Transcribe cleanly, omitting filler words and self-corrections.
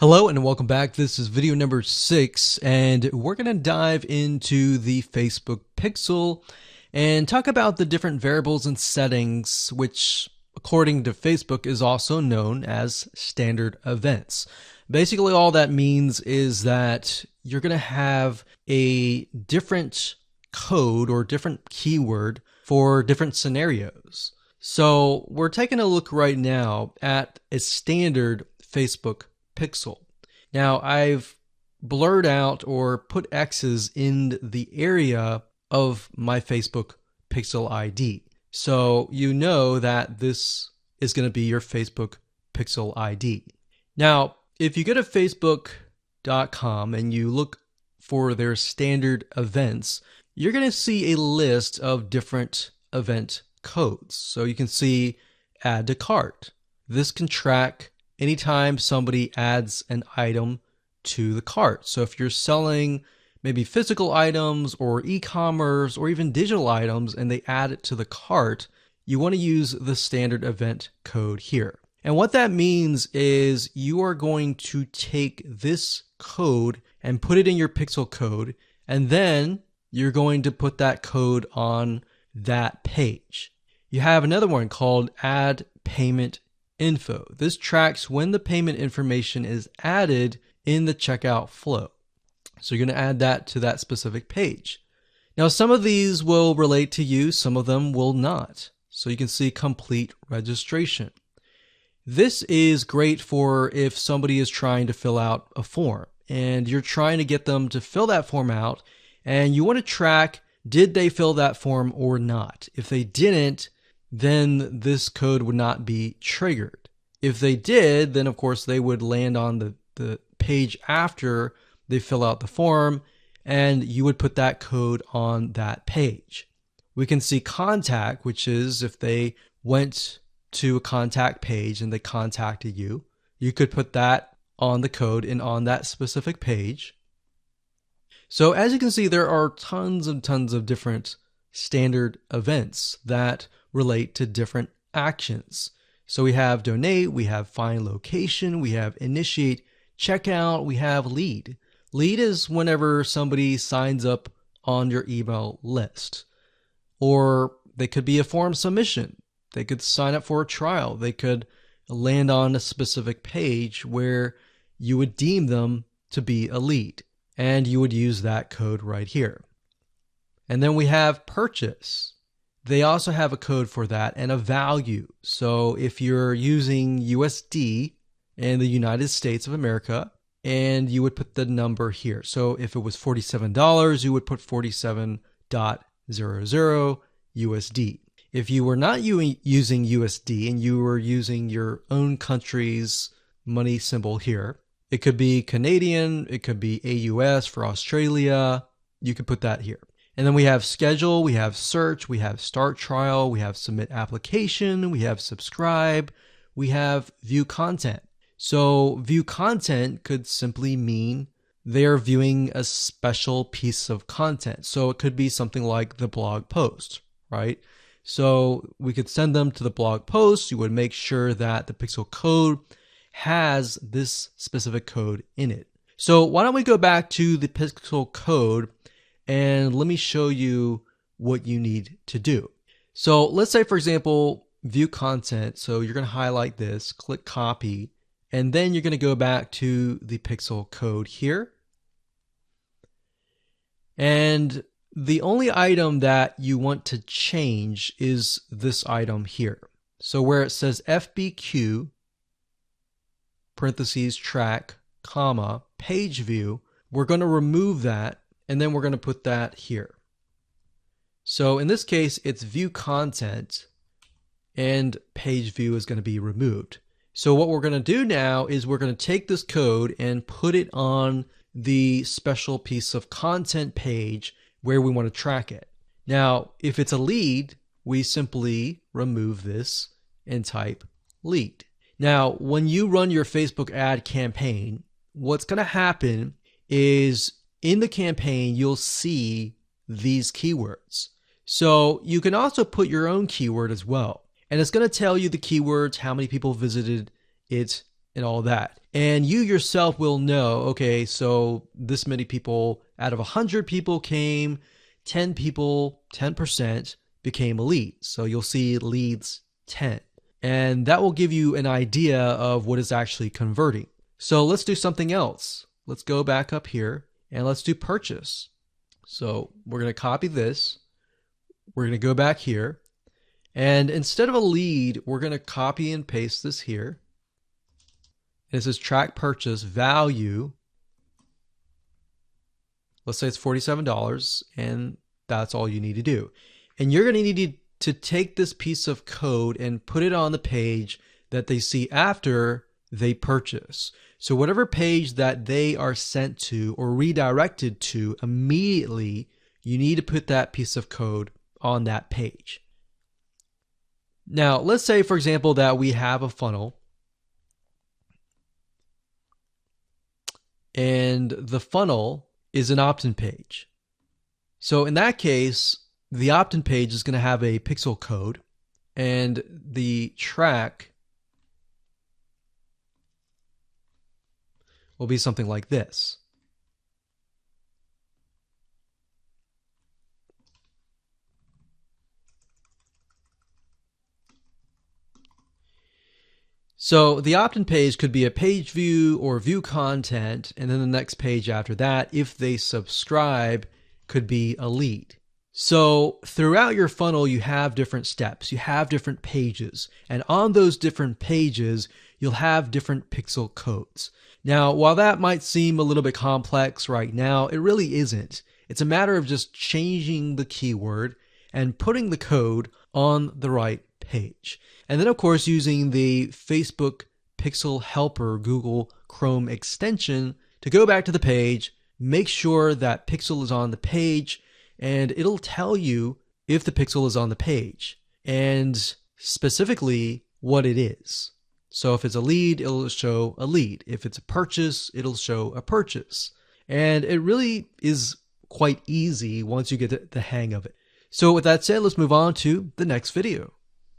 Hello and welcome back. This is video number 6 and we're going to dive into the Facebook pixel and talk about the different variables and settings which according to Facebook is also known as standard events. Basically all that means is that you're going to have a different code or different keyword for different scenarios. So we're taking a look right now at a standard Facebook pixel. Now I've blurred out or put X's in the area of my Facebook pixel ID. So you know that this is going to be your Facebook pixel ID. Now, if you go to facebook.com and you look for their standard events, you're going to see a list of different event codes. So you can see add to cart. This can track anytime somebody adds an item to the cart. So if you're selling maybe physical items or e-commerce or even digital items and they add it to the cart, you want to use the standard event code here. And what that means is you are going to take this code and put it in your pixel code, and then you're going to put that code on that page. You have another one called add payment info. This tracks when the payment information is added in the checkout flow. So you're going to add that to that specific page. Now, some of these will relate to you, some of them will not. So you can see complete registration. This is great for if somebody is trying to fill out a form and you're trying to get them to fill that form out and you want to track, did they fill that form or not? If they didn't, then this code would not be triggered. If they did, then of course they would land on the page after they fill out the form and you would put that code on that page. We can see contact, which is if they went to a contact page and they contacted you, you could put that on the code and on that specific page. So as you can see, there are tons and tons of different standard events that relate to different actions. So we have donate, we have find location, we have initiate checkout, we have lead. Lead is whenever somebody signs up on your email list. Or they could be a form submission. They could sign up for a trial. They could land on a specific page where you would deem them to be a lead. And you would use that code right here. And then we have purchase. They also have a code for that and a value. So if you're using USD in the United States of America, and you would put the number here. So if it was $47, you would put 47.00 USD. If you were not using USD and you were using your own country's money symbol here, it could be Canadian, it could be AUS for Australia, you could put that here. And then we have schedule, we have search, we have start trial, we have submit application, we have subscribe, we have view content. So view content could simply mean they're viewing a special piece of content. So it could be something like the blog post, right? So we could send them to the blog post. You would make sure that the pixel code has this specific code in it. So why don't we go back to the pixel code and let me show you what you need to do. So let's say, for example, view content. So you're going to highlight this, click copy, and then you're going to go back to the pixel code here. And the only item that you want to change is this item here. So where it says FBQ, parentheses, track, comma, page view, we're going to remove that and then we're going to put that here. So in this case, it's view content and page view is going to be removed. So what we're going to do now is we're going to take this code and put it on the special piece of content page where we want to track it. Now, if it's a lead, we simply remove this and type lead. Now, when you run your Facebook ad campaign, what's going to happen is in the campaign, you'll see these keywords. So you can also put your own keyword as well. And it's going to tell you the keywords, how many people visited it, and all that. And you yourself will know, okay, so this many people out of 100 people came, 10 people, 10% became a lead. So you'll see leads 10. And that will give you an idea of what is actually converting. So let's do something else. Let's go back up here and let's do purchase. So we're going to copy this. We're going to go back here. And instead of a lead, we're going to copy and paste this here. And it says track purchase value. Let's say it's $47, and that's all you need to do. And you're going to need to take this piece of code and put it on the page that they see after they purchase. So whatever page that they are sent to or redirected to immediately, you need to put that piece of code on that page. Now, let's say, for example, that we have a funnel and the funnel is an opt-in page. So in that case, the opt-in page is going to have a pixel code, and the track will be something like this. So the opt-in page could be a page view or view content, and then the next page after that, if they subscribe, could be a lead. So throughout your funnel, you have different steps, you have different pages, and on those different pages, you'll have different pixel codes. Now, while that might seem a little bit complex right now, it really isn't. It's a matter of just changing the keyword and putting the code on the right page. And then, of course, using the Facebook Pixel Helper Google Chrome extension to go back to the page, make sure that pixel is on the page, and it'll tell you if the pixel is on the page and specifically what it is. So if it's a lead, it'll show a lead. If it's a purchase, it'll show a purchase. And it really is quite easy once you get the hang of it. So with that said, let's move on to the next video.